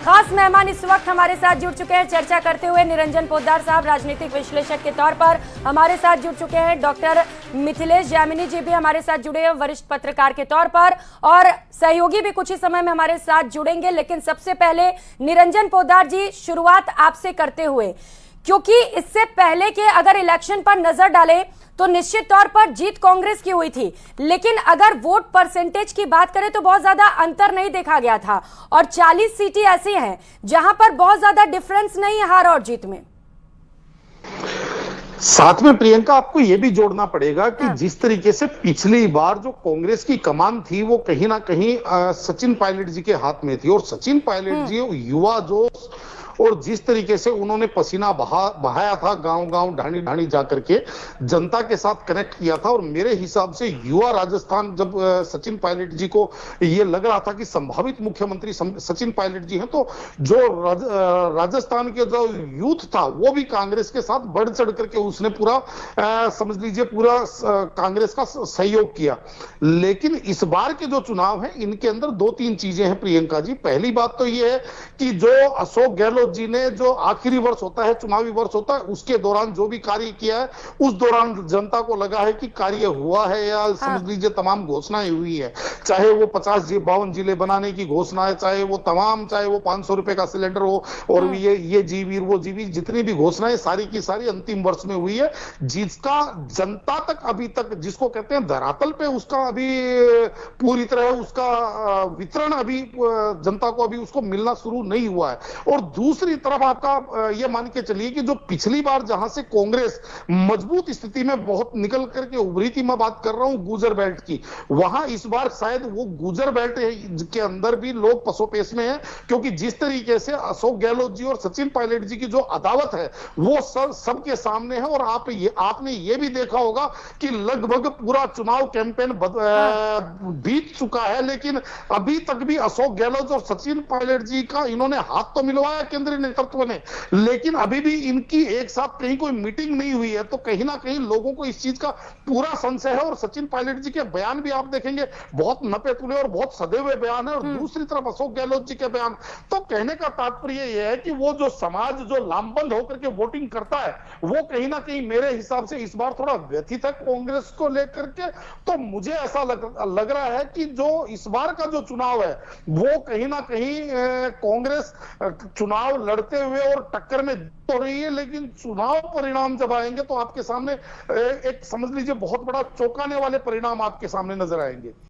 खास मेहमान इस वक्त हमारे साथ जुड़ चुके हैं चर्चा करते हुए। निरंजन पोद्दार साहब राजनीतिक विश्लेषक के तौर पर हमारे साथ जुड़ चुके हैं। डॉक्टर मिथिलेश जैमिनी जी भी हमारे साथ जुड़े हैं वरिष्ठ पत्रकार के तौर पर, और सहयोगी भी कुछ ही समय में हमारे साथ जुड़ेंगे। लेकिन सबसे पहले निरंजन पोद्दार जी, शुरुआत आपसे करते हुए, क्योंकि इससे पहले के अगर इलेक्शन पर नजर डालें तो निश्चित तौर पर जीत कांग्रेस की हुई थी, लेकिन अगर वोट परसेंटेज की बात करें तो बहुत ज्यादा अंतर नहीं देखा गया था, और 40 सीटें ऐसी हैं जहां पर बहुत ज्यादा डिफरेंस नहीं है हार और जीत में। साथ में प्रियंका, आपको यह भी जोड़ना पड़ेगा कि जिस तरीके से पिछली बार जो कांग्रेस की कमान थी वो कहीं ना कहीं सचिन पायलट जी के हाथ में थी, और सचिन पायलट जी युवा जोश और जिस तरीके से उन्होंने पसीना बहाया था, गांव गांव ढाणी ढाणी जाकर के जनता के साथ कनेक्ट किया था। और मेरे हिसाब से युवा राजस्थान, जब सचिन पायलट जी को ये लग रहा था कि संभावित मुख्यमंत्री सचिन पायलट जी हैं, तो जो राजस्थान के जो यूथ था वो भी कांग्रेस के साथ बढ़ चढ़ करके उसने पूरा समझ लीजिए पूरा कांग्रेस का सहयोग किया। लेकिन इस बार के जो चुनाव है इनके अंदर दो तीन चीजें हैं प्रियंका जी। पहली बात तो ये है कि जो अशोक गहलोत जी ने जो आखिरी वर्ष होता है, चुनावी वर्ष होता है, उसके दौरान जो भी कार्य किया है उस दौरान जनता को लगा है कि कार्य हुआ है, या समझ लीजिए तमाम घोषणाएं हुई है। चाहे वो 52 जिले बनाने की घोषणा है, चाहे वो 500 रुपए का सिलेंडर हो, और ये जीवीर वो जीवीर, जितनी भी घोषणाएं सारी की सारी अंतिम वर्ष में हुई है, जिसका जनता तक अभी तक, जिसको कहते हैं धरातल पे, उसका अभी पूरी तरह उसका वितरण अभी जनता को अभी उसको मिलना शुरू नहीं हुआ है। और दूसरी तरफ आपका ये मान के चलिए कि जो पिछली बार जहां से कांग्रेस मजबूत स्थिति में बहुत निकल करके उभरी थी, मैं बात कर रहा हूं गुजर बेल्ट की, वहां इस बार शायद वो गुजर बेल्ट के अंदर भी लोग पसोपेश में हैं, क्योंकि जिस तरीके से अशोक गहलोत जी और सचिन पायलट जी की जो अदावत है वो सबके सामने है। और आपने ये भी देखा होगा कि लगभग पूरा चुनाव कैंपेन बीत चुका है, लेकिन अभी तक भी अशोक गहलोत और सचिन पायलट जी का इन्होंने हाथ तो मिलवाया केंद्रीय नेतृत्व ने, लेकिन अभी भी इनकी एक साथ कहीं कोई मीटिंग नहीं हुई है। तो कहीं ना कहीं लोगों को इस चीज का पूरा संशय है। और सचिन पायलट जी के बयान भी आप देखेंगे बहुत नपे तुले और बहुत सदे हुए बयान है, और दूसरी तरफ अशोक गहलोत जी के बयान। तो कहने का तात्पर्य यह है कि वो जो समाज जो लामबंद होकर के वोटिंग करता है वो कहीं ना कहीं मेरे हिसाब से इस बार थोड़ा व्यथित है कांग्रेस को लेकर के। तो मुझे ऐसा लग रहा है कि जो इस बार का जो चुनाव है वो कहीं ना कहीं कांग्रेस चुनाव लड़ते हुए और टक्कर में तो रही है, लेकिन चुनाव परिणाम जब आएंगे तो आपके सामने एक समझ लीजिए बहुत बड़ा चौंकाने वाले परिणाम आपके सामने नजर आएंगे।